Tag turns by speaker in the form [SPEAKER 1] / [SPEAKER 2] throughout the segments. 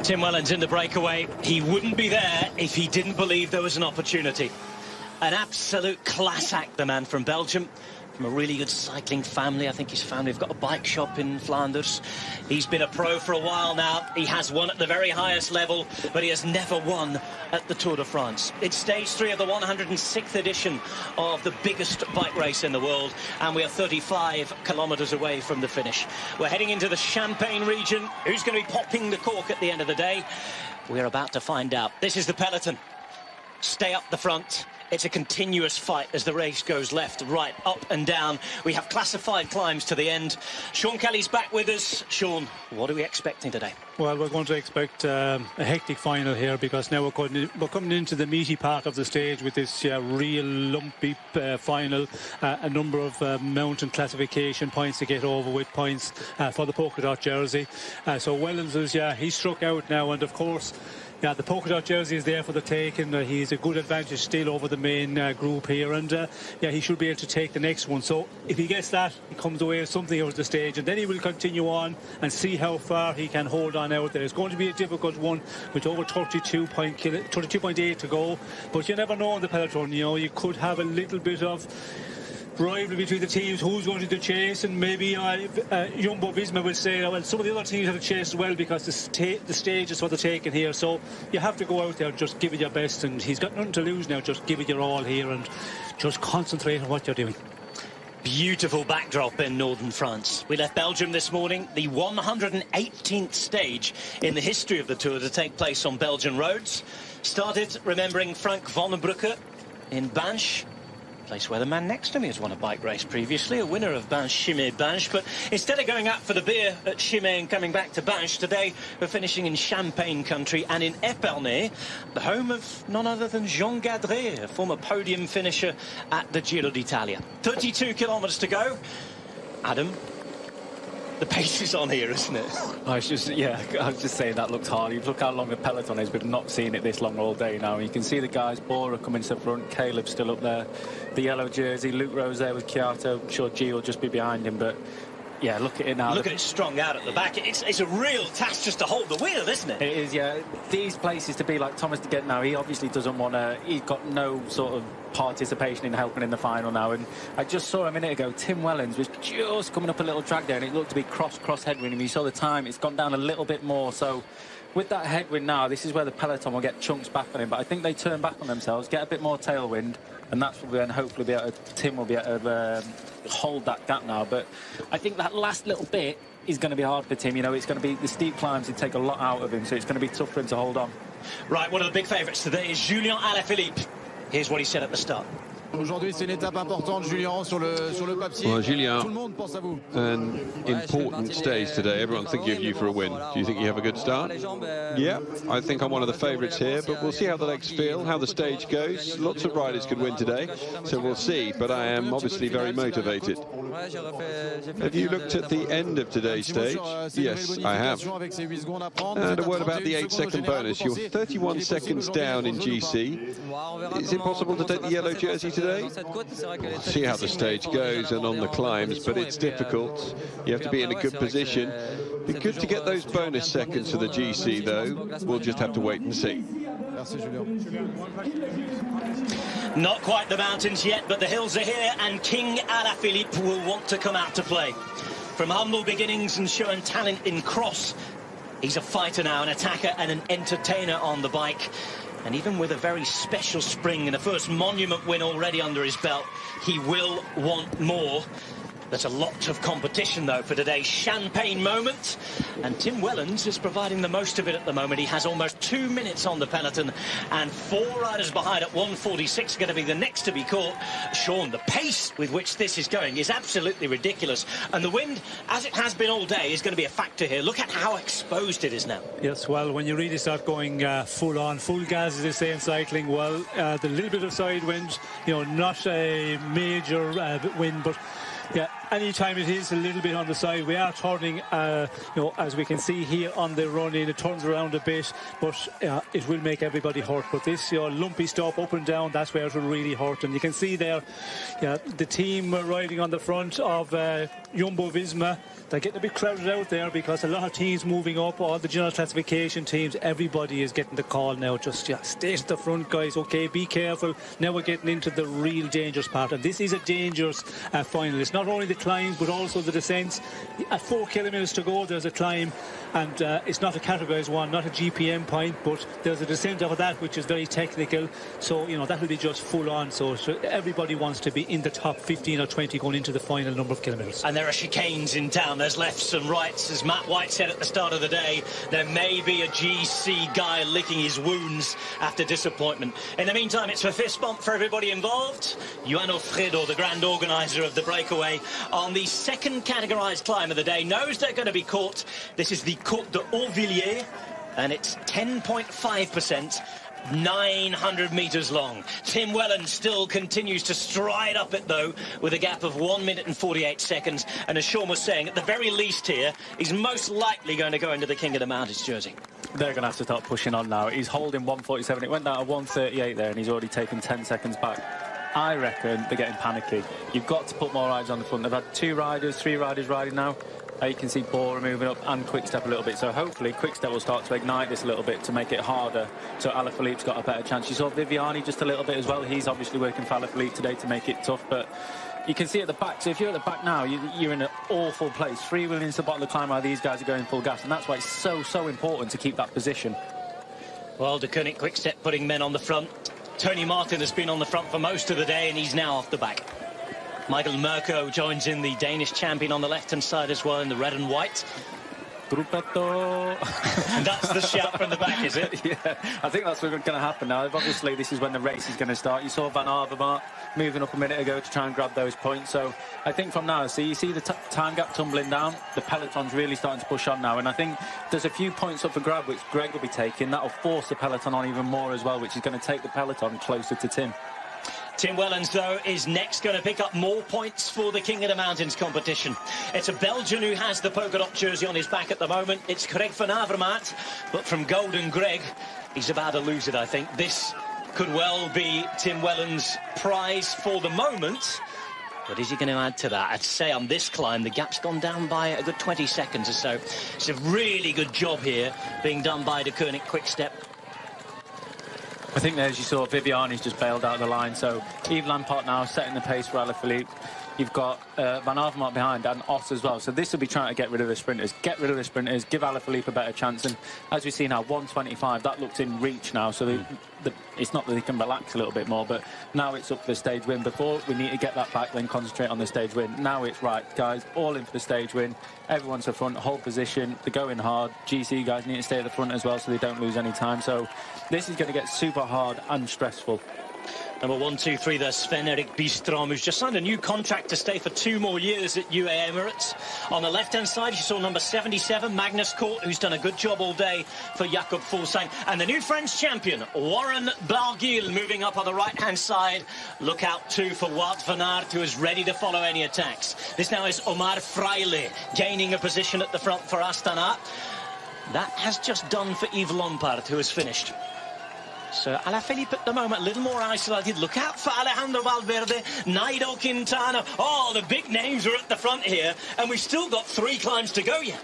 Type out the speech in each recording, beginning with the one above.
[SPEAKER 1] Tim Wellens in the breakaway. He wouldn't be there if he didn't believe there was an opportunity. An absolute class act, the man from Belgium. From a really good cycling family. I think his family have got a bike shop in Flanders. He's been a pro for a while now. He has won at the very highest level, but he has never won at the Tour de France. It's stage 3 of the 106th edition of the biggest bike race in the world, and we are 35 kilometres away from the finish. We're heading into the Champagne region. Who's going to be popping the cork at the end of the day? We're about to find out. This is the peloton. Stay up the front. It's a continuous fight as the race goes left, right, up and down. We have classified climbs to the end. Sean Kelly's back with us. Sean, what are we expecting today?
[SPEAKER 2] Well, we're going to expect a hectic final here, because now we're coming into the meaty part of the stage with this real lumpy final. A number of mountain classification points to get over with, points for the polka dot jersey. So Wellens is, he struck out now, and of course, the polka dot jersey is there for the taking. He's a good advantage still over the main group here, and he should be able to take the next one. So if he gets that, he comes away with something over the stage, and then he will continue on and see how far he can hold on out there. It's going to be a difficult one with over 32.8 to go, but you never know in the peloton. You could have a little bit of rivalry between the teams, who's going to chase, and maybe Jumbo-Visma will say, well, some of the other teams have to chase as well, because the stage is for the taking here. So you have to go out there and just give it your best, and he's got nothing to lose now. Just give it your all here and just concentrate on what you're doing.
[SPEAKER 1] Beautiful backdrop in northern France. We left Belgium this morning, the 118th stage in the history of the Tour to take place on Belgian roads. Started remembering Frank Vandenbroucke in Binche, place where the man next to me has won a bike race previously, a winner of Binche-Chimay-Binche. But instead of going out for the beer at Chimay and coming back to Binche, today we're finishing in Champagne country and in Epernay, the home of none other than Jean Gadret, a former podium finisher at the Giro d'Italia. 32 kilometres to go. Adam, the pace is on here, isn't it?
[SPEAKER 3] I was just saying that looked hard. You look how long the peloton is. We've not seen it this long all day now. You can see the guys, Bora coming to the front, Caleb still up there, the yellow jersey, Luke Rose there with Kyato. I'm sure G will just be behind him, but yeah, look at it now.
[SPEAKER 1] Look at it strung out at the back. It's a real task just to hold the wheel, isn't it?
[SPEAKER 3] It is, yeah. These places to be like Thomas de Gent now, he obviously doesn't want to, he's got no sort of participation in helping in the final now. And I just saw a minute ago, Tim Wellens was just coming up a little drag there, and it looked to be cross headwind. And you saw the time, it's gone down a little bit more. So with that headwind now, this is where the peloton will get chunks back on him. But I think they turn back on themselves, get a bit more tailwind, and that's when hopefully Tim will be able to hold that gap now. But I think that last little bit is going to be hard for Tim. It's going to be the steep climbs that take a lot out of him, so it's going to be tough for him to hold on.
[SPEAKER 1] Right, one of the big favourites today is Julian Alaphilippe. Here's what he said at the start.
[SPEAKER 4] Aujourd'hui, c'est une étape importante, Julien, sur le papier.
[SPEAKER 5] Well, Julien,
[SPEAKER 4] Tout le monde pense à vous.
[SPEAKER 5] an important stage today. Everyone's thinking of you for a win. Do you think you have a good start? Yeah, I think I'm one of the favourites here, but we'll see how the legs feel, how the stage goes. Lots of riders could win today, so we'll see, but I am obviously very motivated. Have you looked at the end of today's stage? Yes, I have. And a word about the 8-second bonus. You're 31 seconds down in GC. Is it possible to take the yellow jersey today? We'll see how the stage goes and on the climbs, but it's difficult. You have to be in a good position. Be good to get those bonus seconds for the GC, though. We'll just have to wait and see.
[SPEAKER 1] Not quite the mountains yet, but the hills are here, and King Alaphilippe will want to come out to play. From humble beginnings and showing talent in cross, he's a fighter now, an attacker and an entertainer on the bike. And even with a very special spring and a first monument win already under his belt, he will want more. There's a lot of competition, though, for today's Champagne moment. And Tim Wellens is providing the most of it at the moment. He has almost 2 minutes on the peloton, and 4 riders behind at 1:46 are going to be the next to be caught. Sean, the pace with which this is going is absolutely ridiculous. And the wind, as it has been all day, is going to be a factor here. Look at how exposed it is now.
[SPEAKER 2] Yes, well, when you really start going full gas, as they say in cycling, well, the little bit of side wind, not a major wind, but yeah, anytime it is a little bit on the side, we are turning, as we can see here on the run in, it turns around a bit, but it will make everybody hurt. But this lumpy stop up and down, that's where it will really hurt. And you can see there, the team riding on the front of Jumbo-Visma, they're getting a bit crowded out there because a lot of teams moving up, all the general classification teams, everybody is getting the call now. Just stay at the front, guys. Okay, be careful. Now we're getting into the real dangerous part, and this is a dangerous final. It's not only the climbs but also the descents. At 4 kilometres to go, there's a climb, and it's not a categorised one, not a GPM point, but there's a descent of that which is very technical. So that will be just full on. So everybody wants to be in the top 15 or 20 going into the final number of kilometres.
[SPEAKER 1] And there are chicanes in town. There's lefts and rights. As Matt White said at the start of the day, there may be a GC guy licking his wounds after disappointment. In the meantime, it's a fist bump for everybody involved. João Alfredo, the grand organiser of the breakaway, on the second categorised climb of the day, knows they're going to be caught. This is the Côte de Hautvilliers, and it's 10.5%. 900 metres long. Tim Wellens still continues to stride up it, though, with a gap of 1 minute and 48 seconds. And as Sean was saying, at the very least here, he's most likely going to go into the King of the Mountains jersey.
[SPEAKER 3] They're going to have to start pushing on now. He's holding 147. It went down to 138 there, and he's already taken 10 seconds back. I reckon they're getting panicky. You've got to put more riders on the front. They've had 2 riders, 3 riders riding now. You can see Bora moving up and Quick-Step a little bit. So hopefully Quick-Step will start to ignite this a little bit to make it harder. So Alaphilippe's got a better chance. You saw Viviani just a little bit as well. He's obviously working for Alaphilippe today to make it tough. But you can see at the back. So if you're at the back now, you're in an awful place. Freewheeling to the bottom of the climb while these guys are going full gas. And that's why it's so important to keep that position.
[SPEAKER 1] Well, De Koning Quick-Step putting men on the front. Tony Martin has been on the front for most of the day, and he's now off the back. Michael Mørkøv joins in, the Danish champion, on the left-hand side as well in the red and white.
[SPEAKER 3] Gruppetto.
[SPEAKER 1] That's the shout from the back, is it?
[SPEAKER 3] Yeah, I think that's what's going to happen now. Obviously, this is when the race is going to start. You saw Van Avermaet moving up a minute ago to try and grab those points. So I think from now, so you see the time gap tumbling down. The peloton's really starting to push on now. And I think there's a few points up for grab, which Greg will be taking. That'll force the peloton on even more as well, which is going to take the peloton closer to Tim.
[SPEAKER 1] Tim Wellens, though, is next going to pick up more points for the King of the Mountains competition. It's a Belgian who has the polka dot jersey on his back at the moment. It's Greg van Avermaet, but from Golden Greg, he's about to lose it, I think. This could well be Tim Wellens' prize for the moment. But is he going to add to that? I'd say on this climb, the gap's gone down by a good 20 seconds or so. It's a really good job here being done by De Koning Quick-Step.
[SPEAKER 3] I think, as you saw, Viviani's just bailed out of the line. So Yves Lampart now setting the pace for Alaphilippe. You've got Van Avermaet behind and Os as well. So this will be trying to get rid of the sprinters. Get rid of the sprinters, give Alaphilippe a better chance. And as we see now, 125, that looks in reach now. So it's not that they can relax a little bit more, but now it's up for the stage win. Before, we need to get that back, then concentrate on the stage win. Now it's right, guys, all in for the stage win. Everyone's to front, hold position. They're going hard. GC guys need to stay at the front as well so they don't lose any time. So this is going to get super hard and stressful.
[SPEAKER 1] Number 1, 2, 3, there's Sven-Erik Bystrøm, who's just signed a new contract to stay for 2 more years at UAE Emirates. On the left-hand side, you saw number 77, Magnus Cort, who's done a good job all day for Jakob Fuglsang. And the new French champion, Warren Barguil, moving up on the right-hand side. Look out, too, for Wout van Aert, who is ready to follow any attacks. This now is Omar Fraile, gaining a position at the front for Astana. That has just done for Yves Lampart, who has finished. So Alaphilippe at the moment a little more isolated. Look out for Alejandro Valverde, Nairo Quintana. Oh, the big names are at the front here, and we've still got 3 climbs to go yet.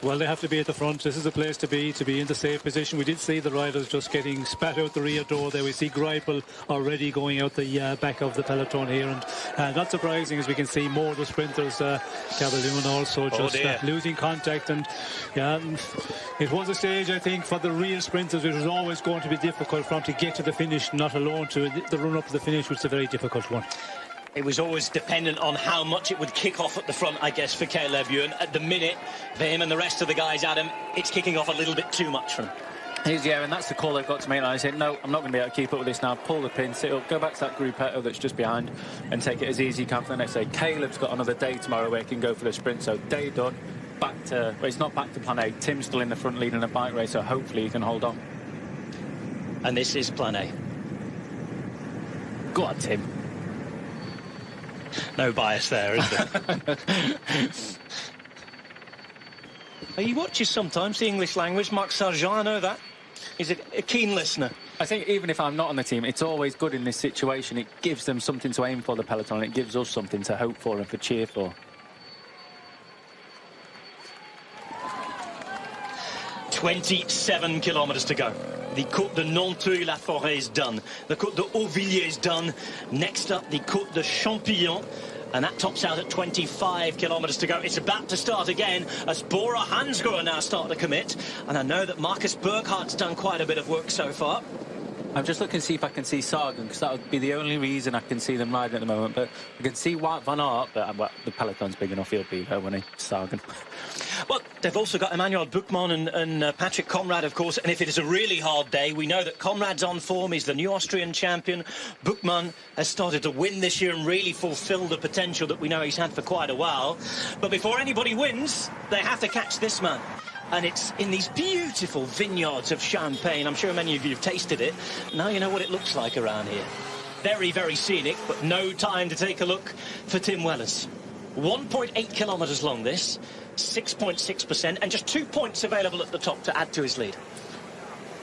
[SPEAKER 2] Well, they have to be at the front. This is the place to be in the safe position. We did see the riders just getting spat out the rear door there. We see Greipel already going out the back of the peloton here, and not surprising, as we can see more of the sprinters, Cavallon also just losing contact. And yeah, it was a stage, I think, for the real sprinters. It was always going to be difficult for them to get to the finish, not alone to the run up to the finish, which is a very difficult one.
[SPEAKER 1] It was always dependent on how much it would kick off at the front, I guess, for Caleb Ewan. At the minute, for him and the rest of the guys, Adam, it's kicking off a little bit too much for him.
[SPEAKER 3] Yeah, and that's the call they've got to make. I said, no, I'm not going to be able to keep up with this now. Pull the pin, sit up, go back to that gruppetto that's just behind and take it as easy as you can for the next day. Caleb's got another day tomorrow where he can go for the sprint, so day done. Back to, well, it's not back to plan A. Tim's still in the front leading a bike race, so hopefully he can hold on.
[SPEAKER 1] And this is plan A.
[SPEAKER 3] Go on, Tim.
[SPEAKER 1] No bias there, is there? He watches sometimes the English language. Marc Sargent, I know that. He's a keen listener.
[SPEAKER 3] I think even if I'm not on the team, it's always good in this situation. It gives them something to aim for, the peloton, and it gives us something to hope for and to cheer for.
[SPEAKER 1] 27 kilometres to go. The Côte de Nanteuil-la-Forêt is done. The Côte de Hautvilliers is done. Next up, the Côte de Champillon. And that tops out at 25 kilometres to go. It's about to start again as Bora Hansgrohe now start to commit. And I know that Marcus Burghardt's done quite a bit of work so far.
[SPEAKER 3] I'm just looking to see if I can see Sagan, because that would be the only reason I can see them riding at the moment. But I can see Wout van Aert, but well, the peloton's big enough, he'll be there, won't he, Sagan?
[SPEAKER 1] Well, they've also got Emmanuel Buchmann and Patrick Conrad, of course. And if it is a really hard day, we know that Conrad's on form. He's the new Austrian champion. Buchmann has started to win this year and really fulfil the potential that we know he's had for quite a while. But before anybody wins, they have to catch this man. And it's in these beautiful vineyards of Champagne. I'm sure many of you have tasted it. Now you know what it looks like around here. Very, very scenic, but no time to take a look for Tim Wellens. 1.8 kilometres long this, 6.6%, and just 2 points available at the top to add to his lead.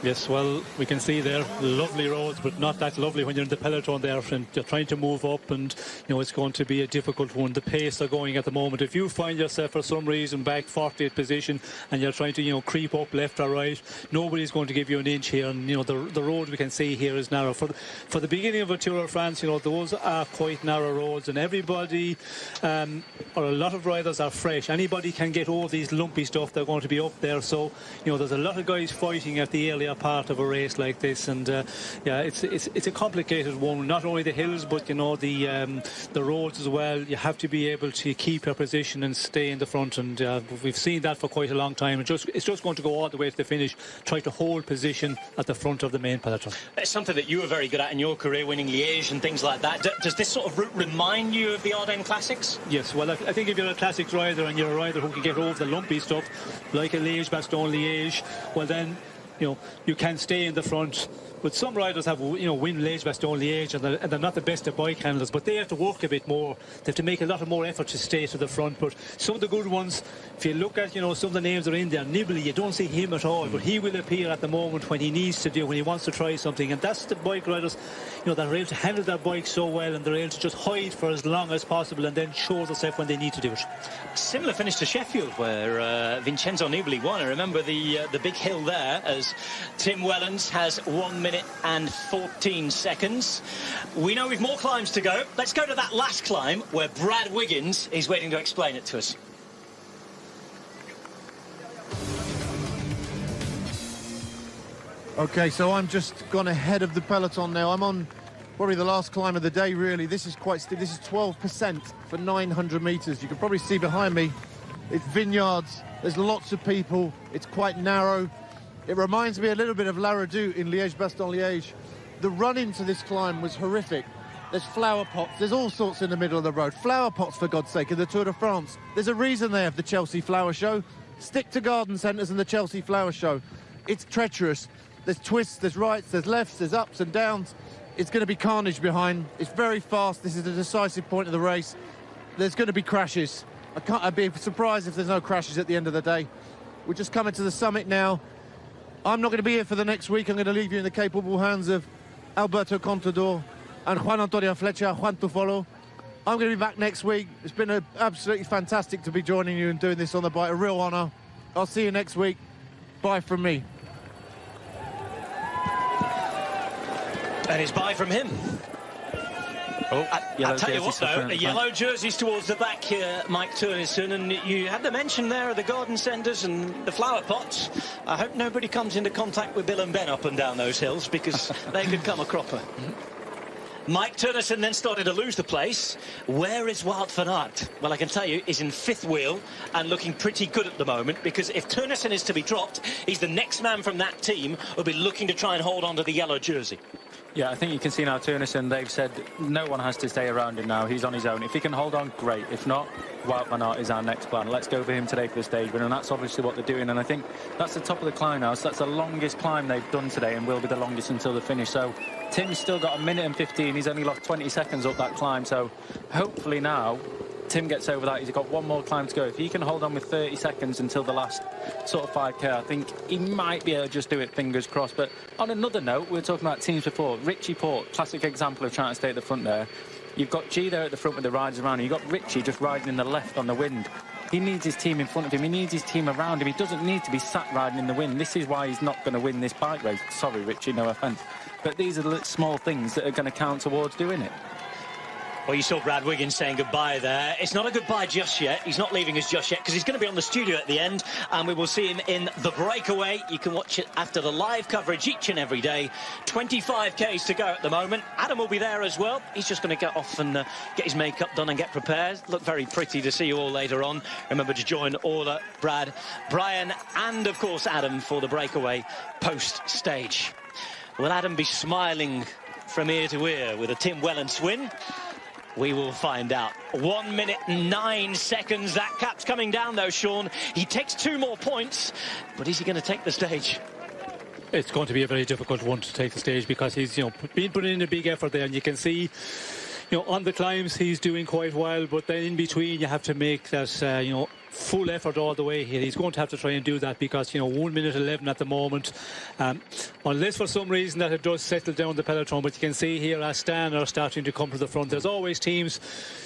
[SPEAKER 2] Yes, well, we can see there lovely roads, but not that lovely when you're in the peloton there and you're trying to move up, and you know it's going to be a difficult one. The pace they're going at the moment, if you find yourself for some reason back 40th position and you're trying to creep up left or right, nobody's going to give you an inch here. And the road we can see here is narrow. For the beginning of a Tour de France, those are quite narrow roads, and everybody or a lot of riders are fresh. Anybody can get over these lumpy stuff. They're going to be up there, so there's a lot of guys fighting at the earlier part of a race like this. And yeah, it's a complicated one. Not only the hills, but the roads as well. You have to be able to keep your position and stay in the front, and we've seen that for quite a long time. It's just going to go all the way to the finish. Try to hold position at the front of the main peloton.
[SPEAKER 1] It's something that you were very good at in your career, winning Liège and things like that. Does this sort of route remind you of the Ardennes Classics?
[SPEAKER 2] Yes, well, I think if you're a classics rider and you're a rider who can get over the lumpy stuff like a Liège-Bastogne-Liège, well then you can stay in the front. But some riders have, win Liège-Bastogne-Liège, and they're not the best at bike handlers, but they have to work a bit more. They have to make a lot more effort to stay to the front. But some of the good ones, if you look at, some of the names are in there. Nibali, you don't see him at all, but he will appear at the moment when he needs to when he wants to try something. And that's the bike riders, that are able to handle their bike so well, and they're able to just hide for as long as possible and then show themselves when they need to do it.
[SPEAKER 1] Similar finish to Sheffield, where Vincenzo Nibali won. I remember the big hill there, as Tim Wellens has 1 minute and 14 seconds. We know we've more climbs to go. Let's go to that last climb where Brad Wiggins is waiting to explain it to us.
[SPEAKER 4] Okay, so I'm just gone ahead of the peloton now. I'm on probably the last climb of the day, really. This is quite steep. This is 12% for 900 metres. You can probably see behind me, it's vineyards. There's lots of people. It's quite narrow. It reminds me a little bit of La Redoute in Liège-Bastogne-Liège. The run into this climb was horrific. There's flower pots. There's all sorts in the middle of the road. Flower pots, for God's sake, in the Tour de France. There's a reason they have the Chelsea Flower Show. Stick to garden centres and the Chelsea Flower Show. It's treacherous. There's twists, there's rights, there's lefts, there's ups and downs. It's going to be carnage behind. It's very fast. This is a decisive point of the race. There's going to be crashes. I'd be surprised if there's no crashes at the end of the day. We're just coming to the summit now. I'm not going to be here for the next week. I'm going to leave you in the capable hands of Alberto Contador and Juan Antonio Flecha, Juan Tufolo. I'm going to be back next week. It's been absolutely fantastic to be joining you and doing this on the bike. A real honour. I'll see you next week. Bye from me.
[SPEAKER 1] And it's bye from him. I'll tell you what, though, the yellow jerseys towards the back here, Mike Teunissen, and you had the mention there of the garden centres and the flower pots. I hope nobody comes into contact with Bill and Ben up and down those hills, because they could come a cropper. Mike Teunissen then started to lose the place. Where is Wout van Aert? Well, I can tell you, he's in fifth wheel and looking pretty good at the moment, because if Teunissen is to be dropped, he's the next man from that team who'll be looking to try and hold on to the yellow jersey.
[SPEAKER 3] Yeah, I think you can see now Teunissen, they've said no one has to stay around him now. He's on his own. If he can hold on, great. If not, Wout van Aert is our next plan. Let's go for him today for the stage win, and that's obviously what they're doing. And I think that's the top of the climb now. So that's the longest climb they've done today and will be the longest until the finish. So Tim's still got 1 minute and 15. He's only lost 20 seconds up that climb. So hopefully now Tim gets over that. He's got one more climb to go. If he can hold on with 30 seconds until the last sort of 5K, I think he might be able to just do it, fingers crossed. But on another note, we were talking about teams before. Richie Porte, classic example of trying to stay at the front there. You've got G there at the front with the riders around him. You've got Richie just riding in the left on the wind. He needs his team in front of him. He needs his team around him. He doesn't need to be sat riding in the wind. This is why he's not going to win this bike race. Sorry, Richie, no offence. But these are the small things that are going to count towards doing it.
[SPEAKER 1] Well, you saw Brad Wiggins saying goodbye there. It's not a goodbye just yet. He's not leaving us just yet because he's going to be on the studio at the end, and we will see him in the breakaway. You can watch it after the live coverage each and every day. 25 Ks to go at the moment. Adam will be there as well. He's just going to get off and get his makeup done and get prepared. Look very pretty to see you all later on. Remember to join Orla, Brad, Brian, and of course Adam for the breakaway post-stage. Will Adam be smiling from ear to ear with a Tim Wellens win? We will find out. 1 minute and 9 seconds. That cap's coming down, though, Sean. He takes 2 more points, but is he going to take the stage?
[SPEAKER 2] It's going to be a very difficult one to take the stage because he's, been putting in a big effort there, and you can see, on the climbs he's doing quite well, but then in between you have to make that, full effort all the way here. He's going to have to try and do that because, 1 minute 11 at the moment. Unless for some reason that it does settle down the peloton, but you can see here Astana are starting to come to the front. There's always teams,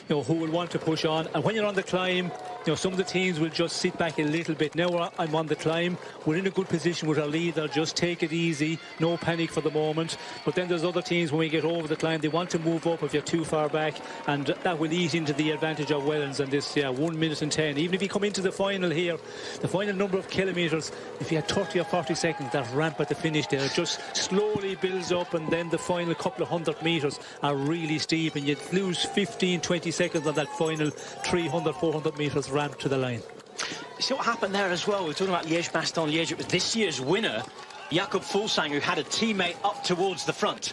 [SPEAKER 2] who will want to push on. And when you're on the climb, some of the teams will just sit back a little bit. Now I'm on the climb. We're in a good position with our leader. Just take it easy. No panic for the moment. But then there's other teams when we get over the climb, they want to move up if you're too far back. And that will eat into the advantage of Wellens and this 1 minute and 10. Even if you come into the final here, the final number of kilometres, if you had 30 or 40 seconds, that ramp at the finish there just slowly builds up, and then the final couple of 100 metres are really steep, and you'd lose 15-20 seconds on that final 300-400 metres ramp to the line.
[SPEAKER 1] You see what happened there as well? We're talking about Liège-Bastogne-Liège. It was this year's winner, Jakob Fuglsang, who had a teammate up towards the front.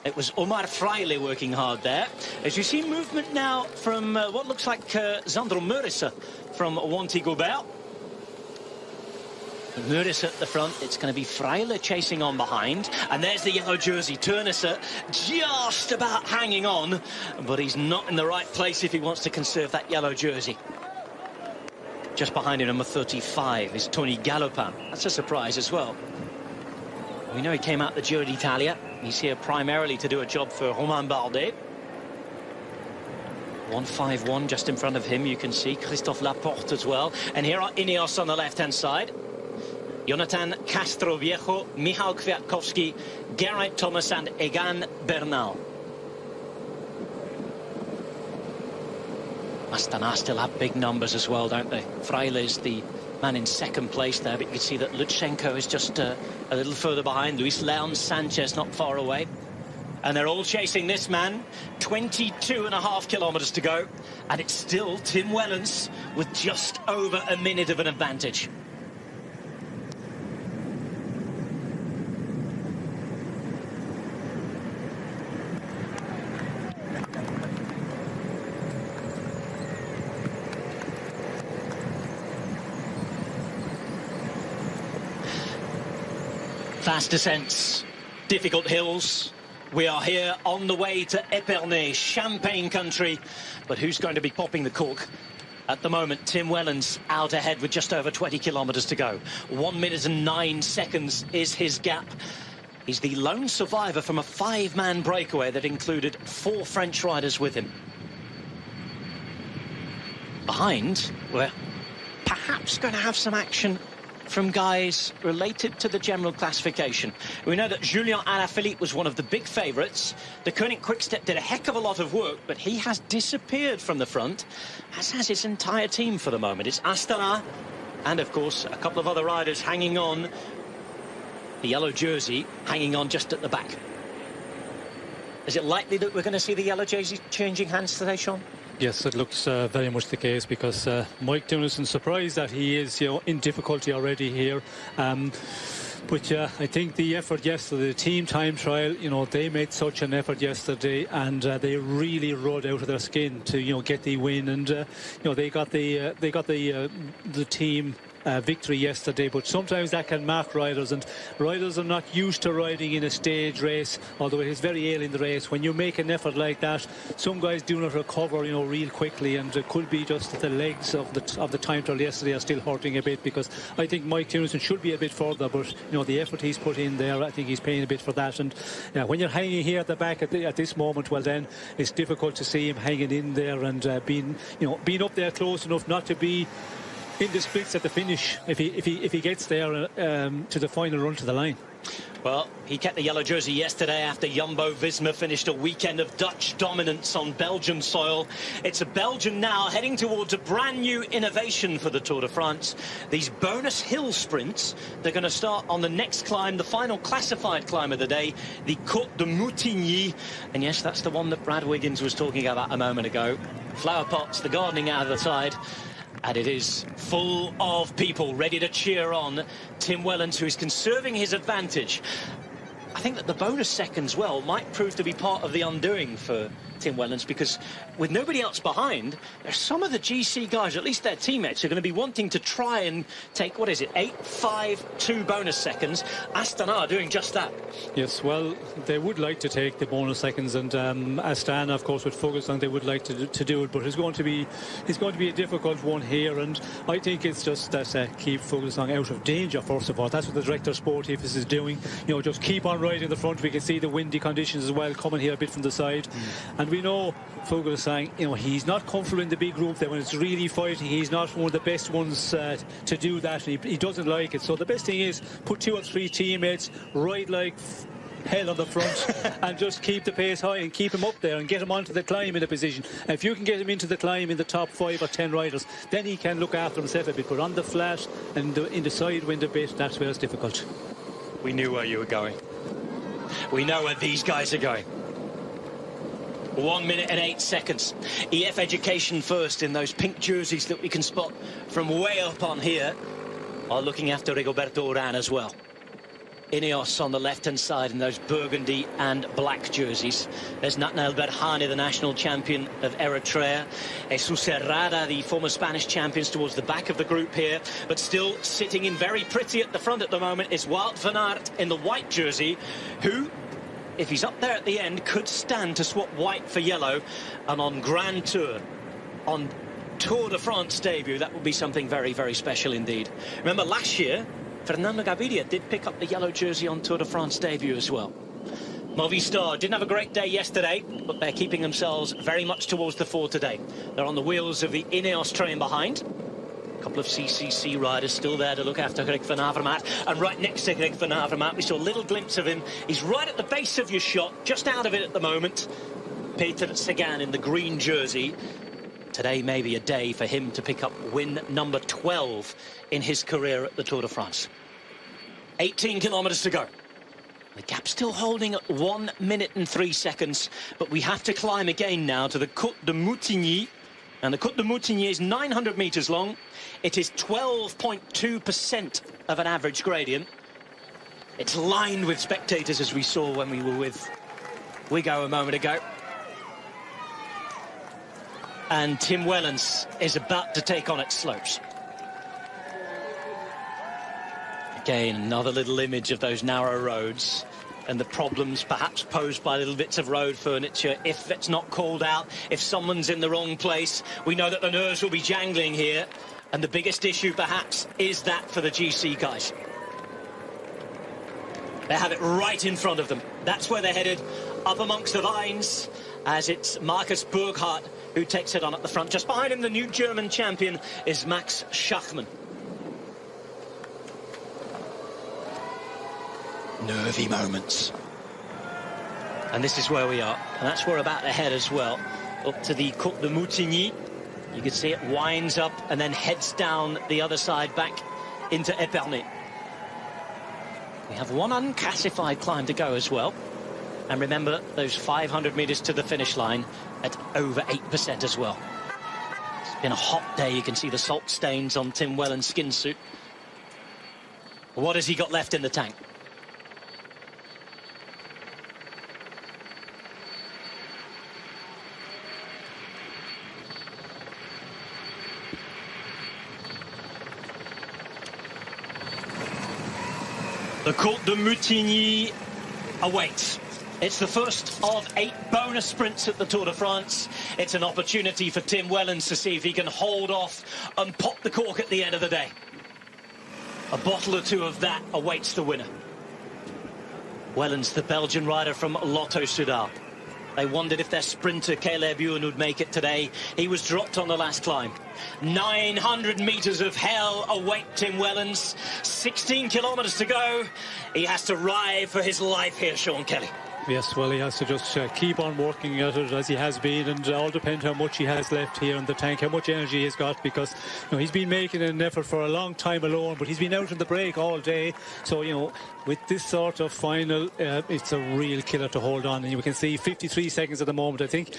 [SPEAKER 1] It was Omar Fraile working hard there. As you see movement now from what looks like Zandro Meurissen from Wanty-Gobert. Meurissen at the front. It's going to be Fraile chasing on behind. And there's the yellow jersey. Turnisse just about hanging on, but he's not in the right place if he wants to conserve that yellow jersey. Just behind him, number 35, is Tony Galopin. That's a surprise as well. We know he came out the Giro d'Italia. He's here primarily to do a job for Romain Bardet. 151 just in front of him. You can see Christophe Laporte as well. And here are Ineos on the left-hand side. Jonathan Castroviejo, Michał Kwiatkowski, Geraint Thomas and Egan Bernal. Astana still have big numbers as well, don't they? Fraile is the man in second place there, but you can see that Lutsenko is just a little further behind. Luis Leon Sanchez not far away. And they're all chasing this man. 22.5 kilometres to go. And it's still Tim Wellens with just over a minute of an advantage. Fast descents, difficult hills. We are here on the way to Épernay, Champagne country. But who's going to be popping the cork? At the moment, Tim Wellens out ahead with just over 20 kilometres to go. 1 minute and 9 seconds is his gap. He's the lone survivor from a 5-man breakaway that included 4 French riders with him. Behind, we're perhaps going to have some action from guys related to the general classification. We know that Julien Alaphilippe was one of the big favourites. The Koenig Quick-Step did a heck of a lot of work, but he has disappeared from the front, as has his entire team for the moment. It's Astana, and of course a couple of other riders hanging on. The yellow jersey hanging on just at the back. Is it likely that we're going to see the yellow jersey changing hands today, Sean?
[SPEAKER 2] Yes, it looks very much the case, because Mike Dunnison surprised that he is, in difficulty already here. But I think the effort yesterday, the team time trial, they made such an effort yesterday, and they really rode out of their skin to, get the win, and they got the team victory yesterday, but sometimes that can mark riders, and riders are not used to riding in a stage race, although it is very early in the race. When you make an effort like that, some guys do not recover, you know, real quickly, and it could be just that the legs of the time trial yesterday are still hurting a bit, because I think Mike Tierney should be a bit further, but you know, the effort he's put in there, I think he's paying a bit for that. And when you're hanging here at the back at this moment, well then it's difficult to see him hanging in there and being up there close enough not to be in the splits at the finish if he gets there to the final run to the line.
[SPEAKER 1] Well, he kept the yellow jersey yesterday after Jumbo-Visma finished a weekend of Dutch dominance on Belgian soil. It's a Belgian now heading towards a brand new innovation for the Tour de France. These bonus hill sprints, they're going to start on the next climb, the final classified climb of the day, the Côte de Moutigny. And yes, that's the one that Brad Wiggins was talking about a moment ago. Flower pots, the gardening out of the side. And it is full of people ready to cheer on Tim Wellens, who is conserving his advantage. I think that the bonus seconds, well, might prove to be part of the undoing for Tim Wellens, because with nobody else behind, there's some of the GC guys, at least their teammates, are going to be wanting to try and take, what is it, 8, 5, 2 bonus seconds. Astana are doing just that.
[SPEAKER 2] Yes, well, they would like to take the bonus seconds, and Astana, of course, would focus on they would like to do it, but it's going to be a difficult one here, and I think it's just that keep focusing on out of danger first of all. That's what the director sportif is doing. You know, just keep on riding the front. We can see the windy conditions as well coming here a bit from the side, and we know Fogel is saying, you know, he's not comfortable in the big group there when it's really fighting. He's not one of the best ones to do that, and he doesn't like it. So the best thing is put 2 or 3 teammates, ride like hell on the front and just keep the pace high and keep him up there and get him onto the climb in a position. And if you can get him into the climb in the top 5 or 10 riders, then he can look after himself a bit. But on the flat and in the side wind a bit, that's where it's difficult.
[SPEAKER 1] We knew where you were going. We know where these guys are going. 1 minute and 8 seconds. EF Education first in those pink jerseys that we can spot from way up on here are looking after Rigoberto Urán as well. Ineos on the left-hand side in those burgundy and black jerseys. There's Natnael Berhane, the national champion of Eritrea. Jesus Herrada, the former Spanish champions, towards the back of the group here. But still sitting in very pretty at the front at the moment is Wout van Aert in the white jersey, who, if he's up there at the end, could stand to swap white for yellow. And on Grand Tour, on Tour de France debut, that would be something very, very special indeed. Remember last year, Fernando Gaviria did pick up the yellow jersey on Tour de France debut as well. Movistar didn't have a great day yesterday, but they're keeping themselves very much towards the fore today. They're on the wheels of the Ineos train behind. A couple of CCC riders still there to look after Greg van Avermaet. And right next to Greg van Avermaet, we saw a little glimpse of him. He's right at the base of your shot, just out of it at the moment. Peter Sagan in the green jersey. Today may be a day for him to pick up win number 12 in his career at the Tour de France. 18 kilometres to go. The gap still holding at 1 minute and 3 seconds, but we have to climb again now to the Côte de Moutigny. And the Côte de Moutigny is 900 metres long. It is 12.2% of an average gradient. It's lined with spectators, as we saw when we were with Wigo a moment ago. And Tim Wellens is about to take on its slopes. Again, another little image of those narrow roads and the problems perhaps posed by little bits of road furniture if it's not called out, if someone's in the wrong place. We know that the nerves will be jangling here, and the biggest issue perhaps is that for the GC guys. They have it right in front of them. That's where they're headed, up amongst the vines, as it's Markus Burghardt who takes it on at the front. Just behind him, the new German champion is Max Schachmann. Nervy moments. And this is where we are. And that's where we're about to head as well. Up to the Côte de Moutigny. You can see it winds up and then heads down the other side back into Epernay. We have one unclassified climb to go as well. And remember, those 500 metres to the finish line at over 8% as well. It's been a hot day. You can see the salt stains on Tim Wellens' skin suit. What has he got left in the tank? The Côte de Moutigny awaits. It's the first of 8 bonus sprints at the Tour de France. It's an opportunity for Tim Wellens to see if he can hold off and pop the cork at the end of the day. A bottle or two of that awaits the winner. Wellens, the Belgian rider from Lotto Soudal. They wondered if their sprinter Caleb Ewan would make it today. He was dropped on the last climb. 900 metres of hell await Tim Wellens. 16 kilometres to go. He has to ride for his life here, Sean Kelly.
[SPEAKER 2] Yes, well, he has to just keep on working at it as he has been, and all depends how much he has left here in the tank, how much energy he's got, because he's been making an effort for a long time alone, but he's been out in the break all day. So, with this sort of final, it's a real killer to hold on. And you can see 53 seconds at the moment, I think.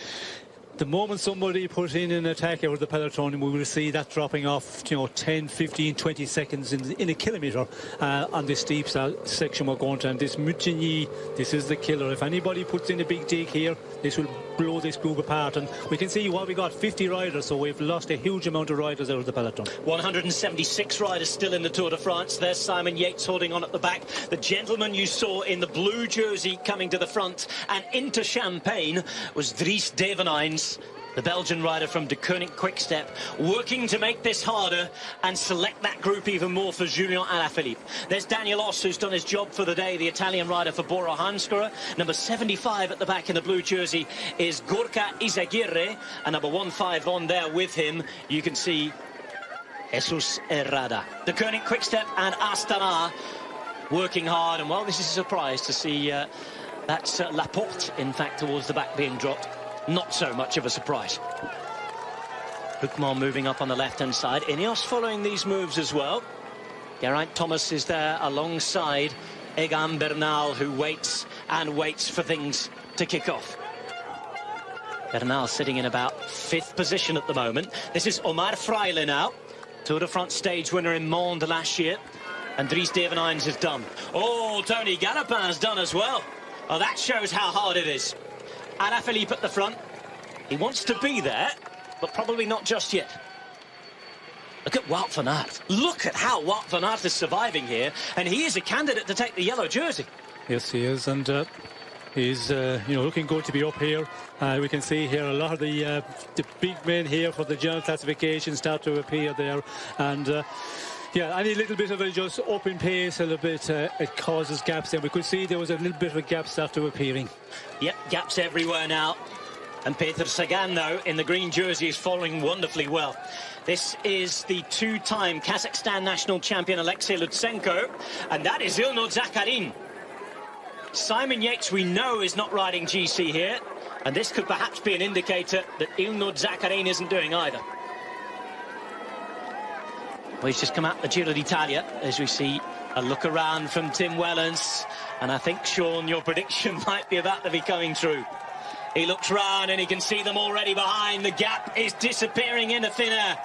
[SPEAKER 2] The moment somebody puts in an attack over the peloton, we will see that dropping off, 10, 15, 20 seconds in a kilometre on this steep section we're going to. And this Moutigny, this is the killer. If anybody puts in a big dig here, this will blow this group apart. And we can see what we got, 50 riders, so we've lost a huge amount of riders out of the peloton. 176 riders still in the Tour de France. There's Simon Yates holding on at the back. The gentleman you saw in the blue jersey coming to the front and into Champagne was Dries Devenijns, the Belgian rider from De Koning Quick-Step, working to make this harder and select that group even more for Julian Alaphilippe. There's Daniel Oss, who's done his job for the day, the Italian rider for Bora Hansgrohe. Number 75 at the back in the blue jersey is Gorka Izagirre, and number 15 on there with him, you can see Jesus Herrada. De Koning Quick-Step and Astana working hard, and well, this is a surprise to see that's Laporte, in fact, towards the back being dropped. Not so much of a surprise. Hoekman moving up on the left-hand side. Ineos following these moves as well. Geraint Thomas is there alongside Egan Bernal, who waits and waits for things to kick off. Bernal sitting in about 5th position at the moment. This is Omar Fraile now. Tour de France stage winner in Monde last year. And Dries Devenijns is done. Oh, Tony Galopin's done as well. Oh, that shows how hard it is. Alaphilippe at the front. He wants to be there, but probably not just yet. Look at Wout van Aert. Look at how Wout van Aert is surviving here, and he is a candidate to take the yellow jersey. Yes, he is, and he's looking good to be up here. We can see here a lot of the big men here for the general classification start to appear there, and yeah, any little bit of a just up in pace a little bit, it causes gaps there. We could see there was a little bit of a gap start to appearing.
[SPEAKER 1] Yep, gaps everywhere now. And Peter Sagan, though, in the green jersey is following wonderfully well. This is the 2-time Kazakhstan national champion Alexei Lutsenko, and that is Ilnur Zakarin. Simon Yates, we know, is not riding GC here, and this could perhaps be an indicator that Ilnur Zakarin isn't doing either. Well, he's just come out the Giro d'Italia, as we see a look around from Tim Wellens. And I think, Sean, your prediction might be about to be coming true. He looks round and he can see them already behind. The gap is disappearing into thin air.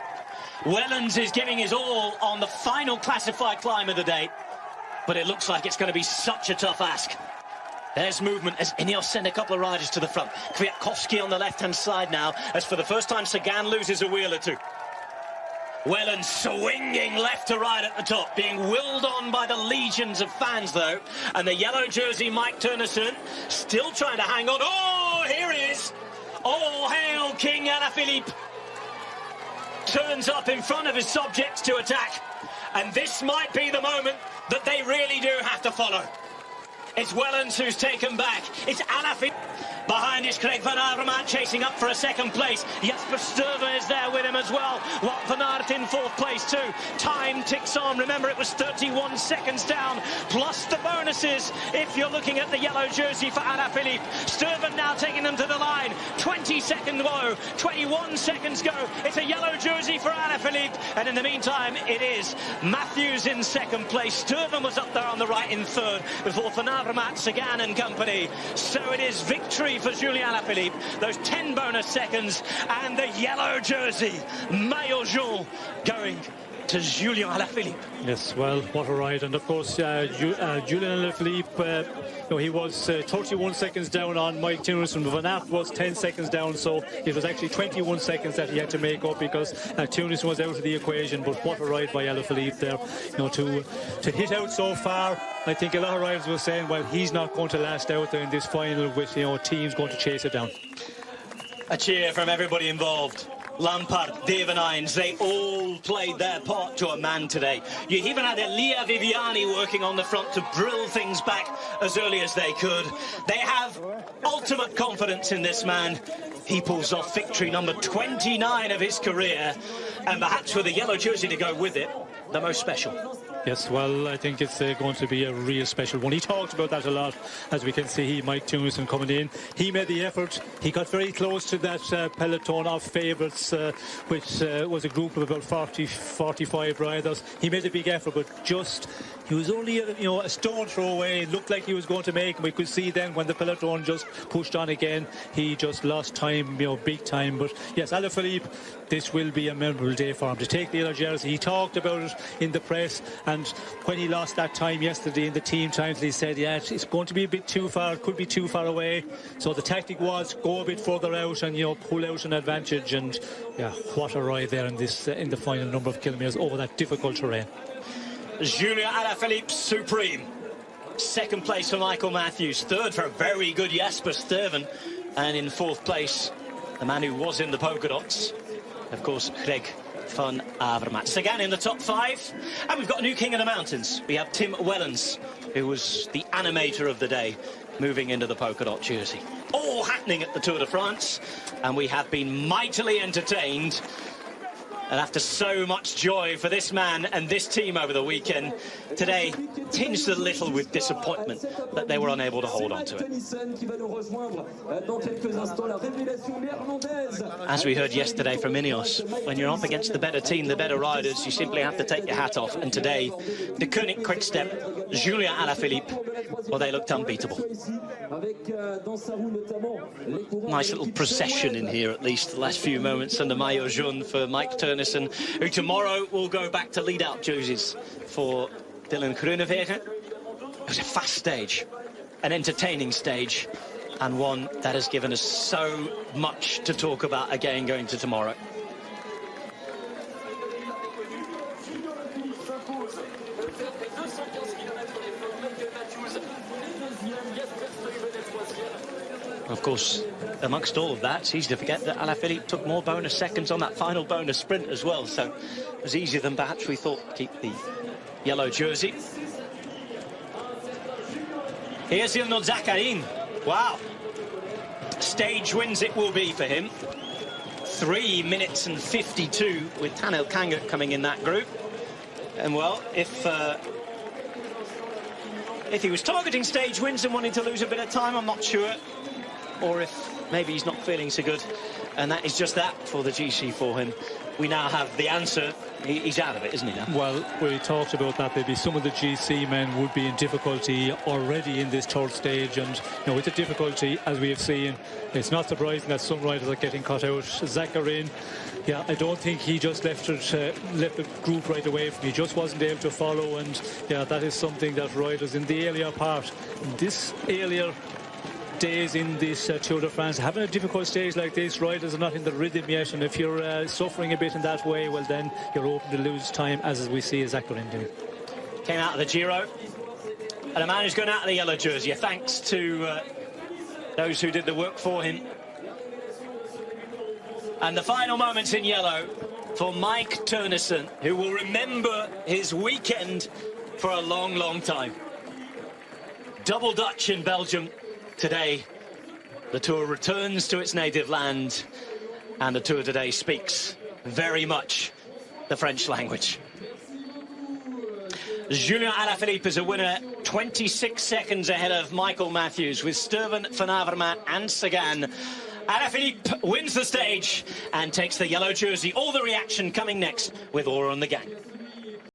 [SPEAKER 1] Wellens is giving his all on the final classified climb of the day. But it looks like it's going to be such a tough ask. There's movement as Ineos send a couple of riders to the front. Kwiatkowski on the left-hand side now, as for the first time Sagan loses a wheel or two. Wellens swinging left to right at the top, being willed on by the legions of fans, though. And the yellow jersey, Mike Teunissen, still trying to hang on. Oh, here he is. All hail King Alaphilippe. Turns up in front of his subjects to attack. And this might be the moment that they really do have to follow. It's Wellens who's taken back. It's Alaphilippe. Behind is Craig van Avermaet chasing up for a second place. Jasper Stuyven is there with him as well. Wout van Aert in 4th place too. Time ticks on. Remember, it was 31 seconds down, plus the bonuses if you're looking at the yellow jersey for Alaphilippe. Stuyven now taking them to the line. 20 seconds go. 21 seconds go. It's a yellow jersey for Alaphilippe. And in the meantime, it is Matthews in 2nd place. Stuyven was up there on the right in 3rd before Van Avermaet, Sagan and company. So it is victory for Julian Alaphilippe. Those 10 bonus seconds and the yellow jersey, Maillot Jaune, going to Julien Alaphilippe.
[SPEAKER 2] Yes, well, what a ride. And of course, Julien Alaphilippe, he was 31 seconds down on Mike Teunissen. Van Aert was 10 seconds down, so it was actually 21 seconds that he had to make up because Teunissen was out of the equation. But what a ride by Alaphilippe there, to hit out so far. I think a lot of riders were saying, well, he's not going to last out there in this final with teams going to chase it down.
[SPEAKER 1] A cheer from everybody involved. Lampard, David Hines, they all played their part to a man today. You even had Elia Viviani working on the front to drill things back as early as they could. They have ultimate confidence in this man. He pulls off victory number 29 of his career, and perhaps with a yellow jersey to go with it, the most special.
[SPEAKER 2] Yes, well, I think it's going to be a real special one. He talked about that a lot, as we can see. Mike Teunissen coming in. He made the effort. He got very close to that peloton of favourites, which was a group of about 40, 45 riders. He made a big effort, but he was only a stone throw away. It looked like he was going to make, and we could see then when the peloton just pushed on again, he just lost time, big time. But yes, Alaphilippe, this will be a memorable day for him to take the yellow jersey. He talked about it in the press, and when he lost that time yesterday in the team times, he said, yeah, it's going to be a bit too far, it could be too far away. So the tactic was go a bit further out and pull out an advantage. And yeah, what a ride there in the final number of kilometres over that difficult terrain.
[SPEAKER 1] Julien Alaphilippe supreme. Second place for Michael Matthews. Third for a very good Jasper Stuyven. And in fourth place, the man who was in the polka dots, of course, Greg van Avermaet. Sagan in the top 5. And we've got a new king of the mountains. We have Tim Wellens, who was the animator of the day, moving into the polka dot jersey. All happening at the Tour de France. And we have been mightily entertained. And after so much joy for this man and this team over the weekend, today tinged a little with disappointment that they were unable to hold on to it. As we heard yesterday from Ineos, when you're up against the better team, the better riders, you simply have to take your hat off. And today, the Koenig Quick-Step, Julien Alaphilippe, well, they looked unbeatable. Nice little procession in here, at least the last few moments under Maillot Jaune for Mike Teunissen, who tomorrow will go back to lead out jerseys for Dylan Groenewegen. It was a fast stage, an entertaining stage, and one that has given us so much to talk about again going to tomorrow. Of course, amongst all of that, it's easy to forget that Alaphilippe took more bonus seconds on that final bonus sprint as well, so it was easier than perhaps we thought to keep the yellow jersey. Here's Ilnur Zakarin. Wow. Stage wins it will be for him. 3 minutes and 52 with Tanel Kangat coming in that group. And well, if he was targeting stage wins and wanting to lose a bit of time, I'm not sure. Or if maybe he's not feeling so good, and that is just that for the GC for him. We now have the answer. He's out of it, isn't he now? Well,
[SPEAKER 2] we talked about that. Maybe some of the GC men would be in difficulty already in this third stage, and with the difficulty, as we have seen, it's not surprising that some riders are getting cut out. Zakarin, yeah, I don't think he just left the group right away from. He just wasn't able to follow, and yeah, that is something that riders in the earlier part, this earlier days in this Tour de France, having a difficult stage like this, riders are not in the rhythm yet, and if you're suffering a bit in that way, well then you're open to lose time, as we see Zakarin doing.
[SPEAKER 1] Came out of the Giro, and a man who's gone out of the yellow jersey, thanks to those who did the work for him. And the final moments in yellow for Mike Teunissen, who will remember his weekend for a long, long time. Double Dutch in Belgium. Today, the Tour returns to its native land, and the Tour today speaks very much the French language. Julien Alaphilippe is a winner, 26 seconds ahead of Michael Matthews, with Stuyven, Van Avermaet and Sagan. Alaphilippe wins the stage and takes the yellow jersey. All the reaction coming next with Aura and the gang.